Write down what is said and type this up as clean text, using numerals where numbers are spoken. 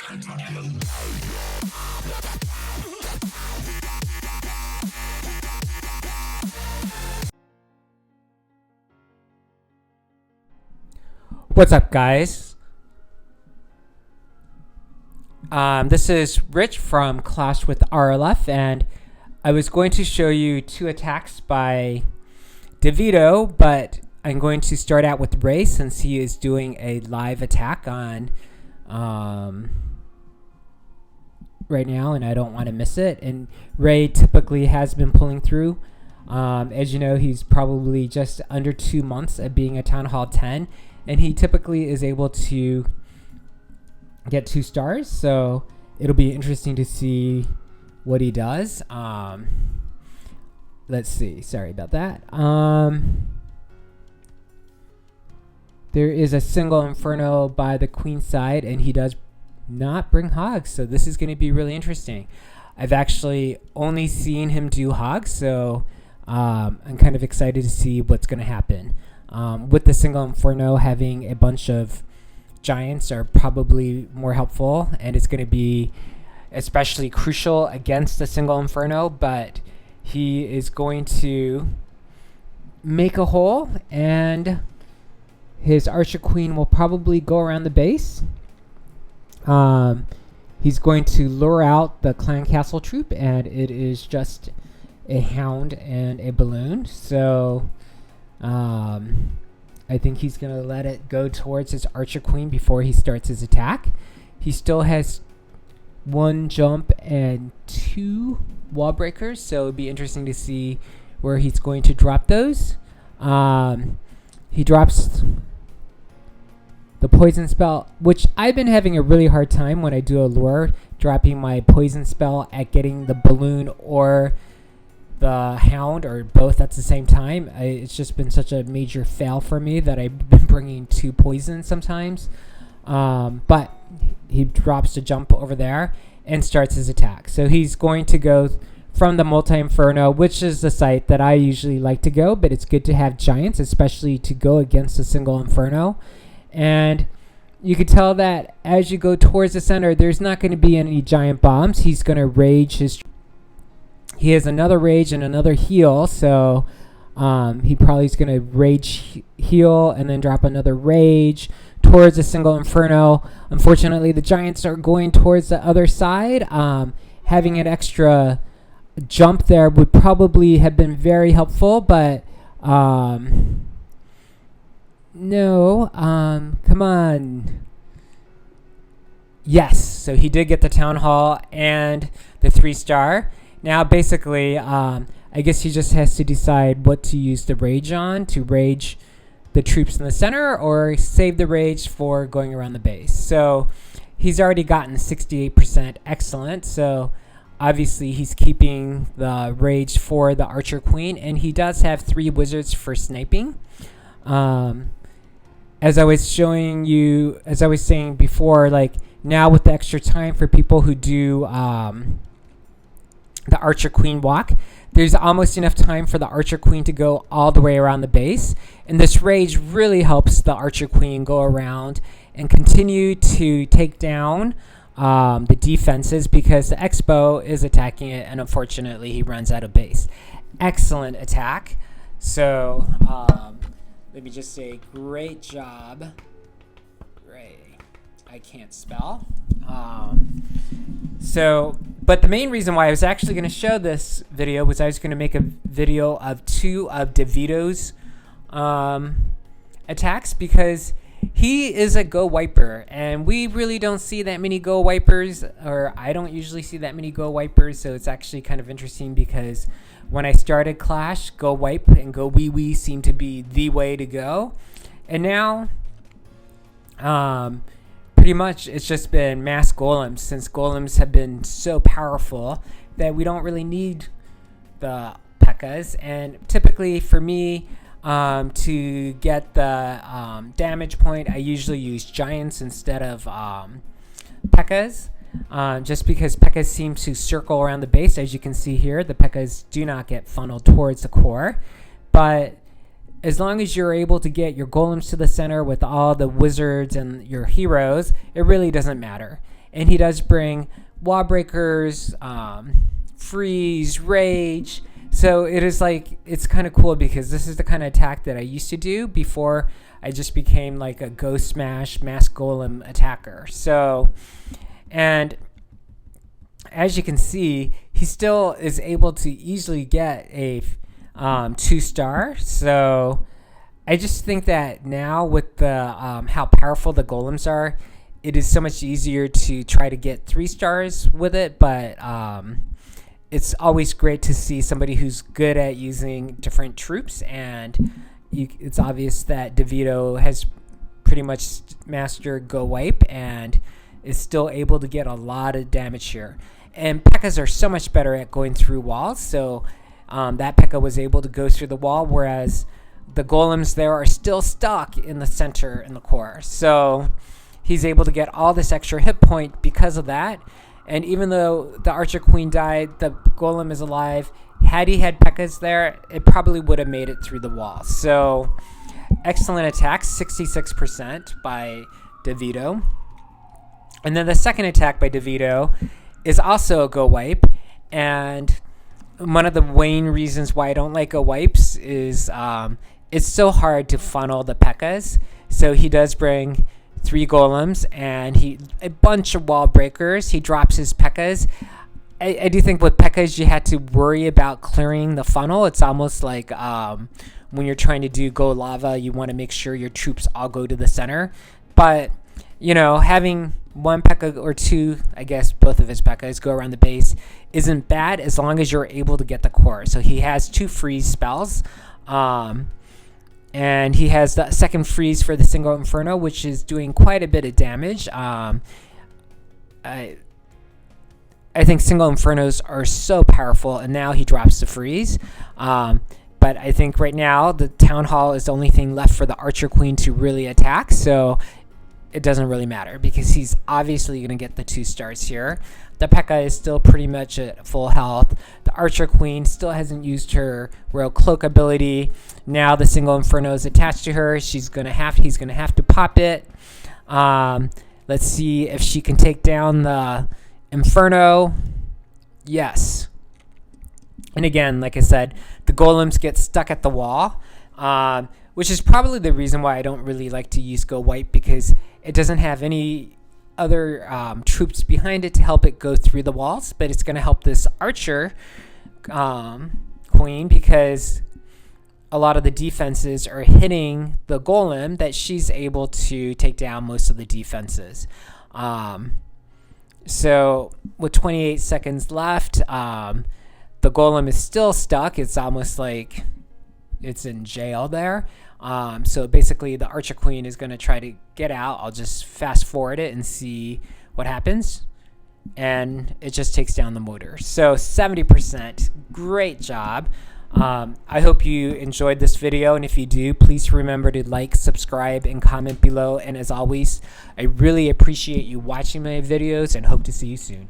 What's up, guys? This is Rich from Clash with RLF, and I was going to show you 2 attacks by DeVito, but I'm going to start out with Ray since he is doing a live attack on right now, and I don't want to miss it. And Ray typically has been pulling through. As you know, he's probably just under 2 months of being a Town Hall 10, and he typically is able to get 2 stars, so it'll be interesting to see what he does. Let's see. Sorry about that. There is a single Inferno by the Queen side, and he does not bring hogs, so this is going to be really interesting. I've actually only seen him do hogs, so I'm kind of excited to see what's going to happen. With the single Inferno, having a bunch of giants are probably more helpful, and it's going to be especially crucial against the single Inferno, but he is going to make a hole, and his Archer Queen will probably go around the base. He's going to lure out the Clan Castle troop, and it is just a hound and a balloon, so I think he's going to let it go towards his Archer Queen before he starts his attack. He still has 1 jump and 2 wall breakers, so it'll be interesting to see where he's going to drop those. He drops the poison spell, which I've been having a really hard time when I do a lure, dropping my poison spell at getting the balloon or the hound, or both at the same time. It's just been such a major fail for me that I've been bringing 2 poisons sometimes. But he drops the jump over there and starts his attack. So he's going to go from the multi-inferno, which is the site that I usually like to go, but it's good to have giants, especially to go against a single inferno. And you can tell that as you go towards the center, there's not going to be any giant bombs. He's going to rage his... He has another rage and another heal, so he probably is going to rage heal and then drop another rage towards a single inferno. Unfortunately, the giants are going towards the other side. Having an extra jump there would probably have been very helpful, but no. Come on. Yes, so he did get the Town Hall and the 3-star. Now, basically, I guess he just has to decide what to use the rage on, to rage the troops in the center or save the rage for going around the base. So he's already gotten 68%. Excellent. So obviously he's keeping the rage for the Archer Queen, and he does have 3 wizards for sniping. As I was showing you, as I was saying before, like now with the extra time for people who do the Archer Queen walk, there's almost enough time for the Archer Queen to go all the way around the base. And this rage really helps the Archer Queen go around and continue to take down the defenses, because the Expo is attacking it, and unfortunately he runs out of base. Excellent attack. So let me just say, great job, Ray. I can't spell. But the main reason why I was actually going to show this video was I was going to make a video of 2 of DeVito's attacks, because he is a GoWiPer, and we really don't see that many GoWipers, or I don't usually see that many GoWipers, so it's actually kind of interesting because when I started Clash, GoWiPe and GoWiWi seemed to be the way to go, and now pretty much it's just been mass golems, since golems have been so powerful that we don't really need the Pekkas. And typically for me, to get the damage point, I usually use giants instead of Pekkas, just because Pekkas seem to circle around the base. As you can see here, the Pekkas do not get funneled towards the core, but as long as you're able to get your golems to the center with all the wizards and your heroes, it really doesn't matter. And he does bring wall breakers, freeze, rage. So it is like, it's kind of cool because this is the kind of attack that I used to do before I just became like a Go Smash Mass Golem attacker. So, and as you can see, he still is able to easily get a 2-star. So I just think that now with the how powerful the golems are, it is so much easier to try to get 3 stars with it. But it's always great to see somebody who's good at using different troops, and it's obvious that DeVito has pretty much mastered GoWiPe and is still able to get a lot of damage here. And Pekkas are so much better at going through walls, so that Pekka was able to go through the wall, whereas the golems there are still stuck in the center in the core. So he's able to get all this extra hit point because of that. And even though the Archer Queen died, the golem is alive. Had he had Pekkas there, it probably would have made it through the wall. So excellent attack, 66% by DeVito. And then the second attack by DeVito is also a GoWiPe. And one of the main reasons why I don't like GoWipes is it's so hard to funnel the Pekkas. So he does bring 3 golems and a bunch of wall breakers. He drops his Pekkas. I do think with Pekkas you had to worry about clearing the funnel. It's almost like when you're trying to do Go Lava, you want to make sure your troops all go to the center. But, you know, having 1 Pekka or 2, I guess both of his Pekkas go around the base isn't bad as long as you're able to get the core. So he has 2 freeze spells. And he has the second freeze for the single Inferno, which is doing quite a bit of damage. I think single Infernos are so powerful, and now he drops the freeze. But I think right now the Town Hall is the only thing left for the Archer Queen to really attack, so it doesn't really matter because he's obviously going to get the 2 stars here. The Pekka is still pretty much at full health. The Archer Queen still hasn't used her Royal Cloak ability. Now the single Inferno is attached to her. He's gonna have to pop it. Let's see if she can take down the Inferno. Yes. And again, like I said, the golems get stuck at the wall, which is probably the reason why I don't really like to use GoWiPe, because it doesn't have any other troops behind it to help it go through the walls. But it's going to help this Archer Queen because a lot of the defenses are hitting the golem that she's able to take down most of the defenses. So with 28 seconds left, the golem is still stuck. It's almost like it's in jail there. So basically the Archer Queen is going to try to get out. I'll just fast forward it and see what happens. And it just takes down the motor. So 70%. Great job. I hope you enjoyed this video, and if you do, please remember to like, subscribe, and comment below. And as always, I really appreciate you watching my videos and hope to see you soon.